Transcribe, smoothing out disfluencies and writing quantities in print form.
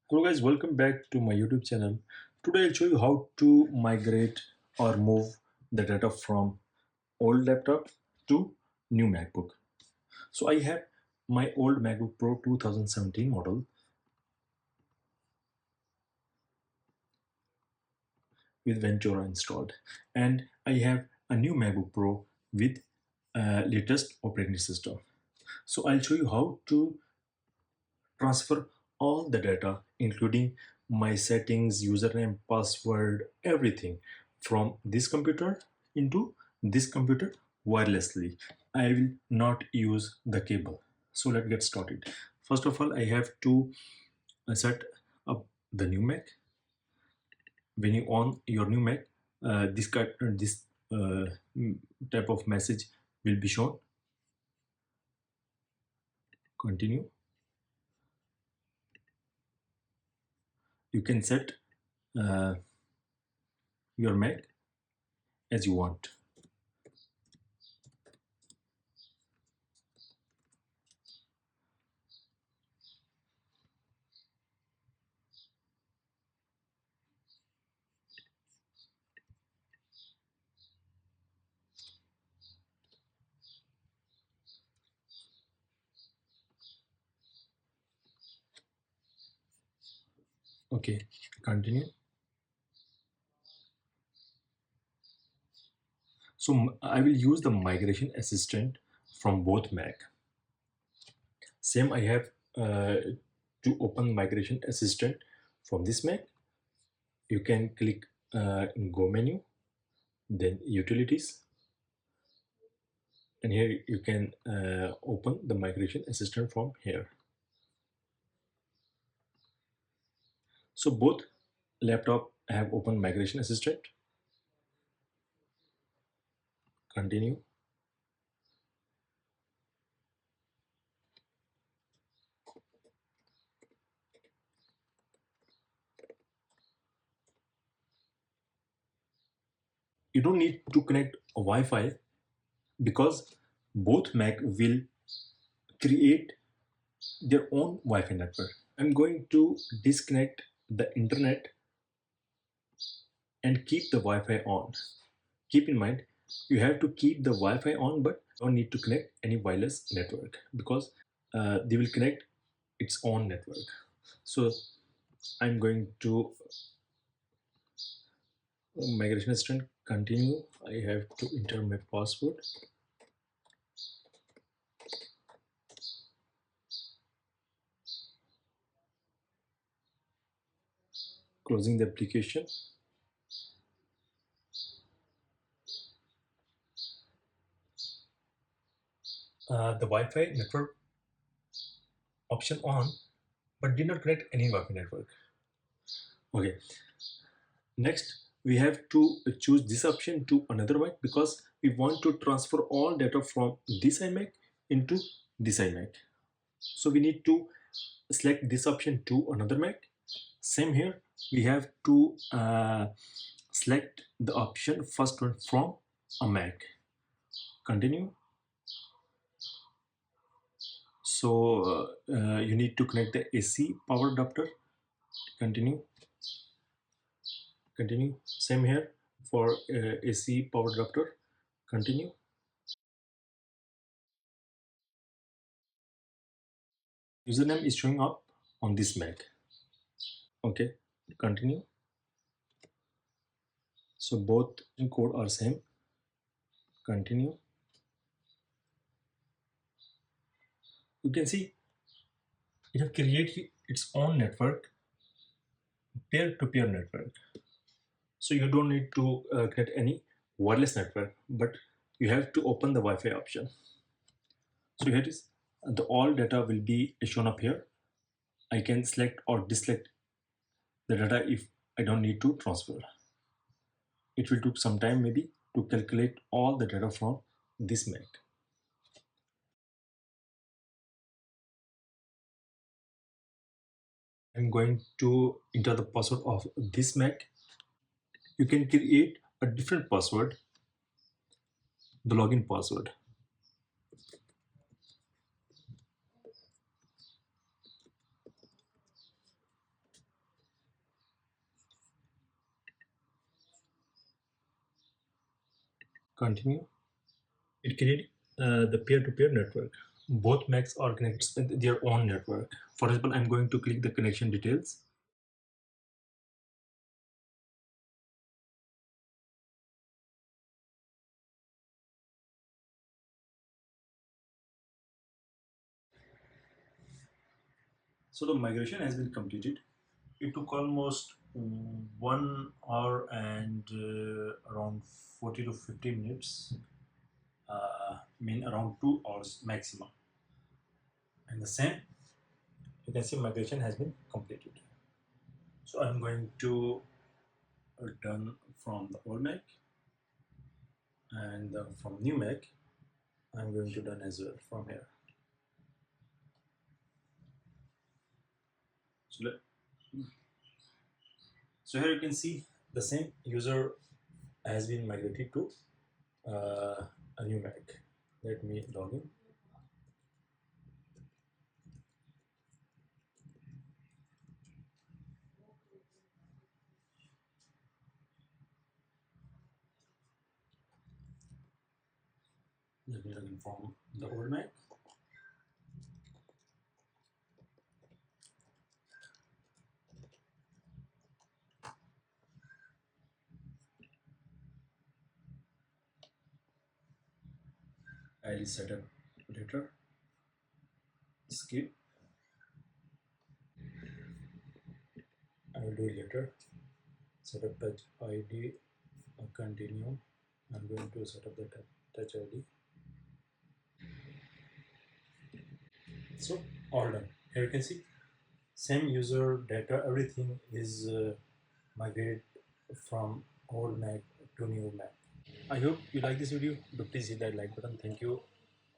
Hello guys, welcome back to my YouTube channel. Today I'll show you how to migrate or move the data from old laptop to new MacBook. So I have my old MacBook Pro 2017 model with Ventura installed, and I have a new MacBook Pro with latest operating system. So I'll show you how to transfer all the data, including my settings, username, password, everything from this computer into this computer wirelessly. I will not use the cable. So let's get started. First of all, I have to set up the new Mac. When you on your new Mac, this uh, type of message will be shown. Continue. You can set uh, your Mac as you want. Okay, continue. So I will use the migration assistant from both Mac. Same I have to open migration assistant from this Mac. You can click Go menu, then Utilities, and here you can open the migration assistant from here. So both laptop have open migration assistant. Continue. You don't need to connect a Wi-Fi because both Mac will create their own Wi-Fi network. I'm going to disconnect the internet and keep the Wi-Fi on. Keep in mind, you have to keep the Wi-Fi on, but don't need to connect any wireless network because they will connect its own network. So I'm going to migration assistant continue. I have to enter my password. Closing the application. The Wi-Fi network option on, but did not connect any Wi-Fi network. Okay. Next, we have to choose this option to another Mac because we want to transfer all data from this iMac into this iMac. So we need to select this option to another Mac. Same here, we have to select the option first one from a Mac. Continue. So you need to connect the AC power adapter. Continue. Continue. Same here for AC power adapter. Continue. Username is showing up on this Mac. Okay, continue. So both code are same. Continue. You can see it have created its own network, peer-to-peer network. So you don't need to create any wireless network, but you have to open the Wi-Fi option. So here it is. The all data will be shown up here. I can select or deselect the data if I don't need to transfer. It will take some time maybe to calculate all the data from this Mac. I'm going to enter the password of this Mac. You can create a different password, the login password. Continue. It created the peer-to-peer network. Both Macs are connected with their own network. For example, I'm going to click the connection details. So the migration has been completed. It took almost 1 hour and around 40 to 50 minutes. Mean around 2 hours maximum. And the same, you can see migration has been completed. So I'm going to done from the old Mac, and from new Mac I'm going to done as well from here. So, so here you can see the same user has been migrated to a new Mac. Let me log in. Let me log in from the old Mac. I will set up later. Skip. I will do it later. Set up touch ID. Continue. I'm going to set up the touch ID. So all done. Here you can see same user data, everything is migrated from old Mac to new Mac. I hope you like this video. Do please hit that like button. Thank you.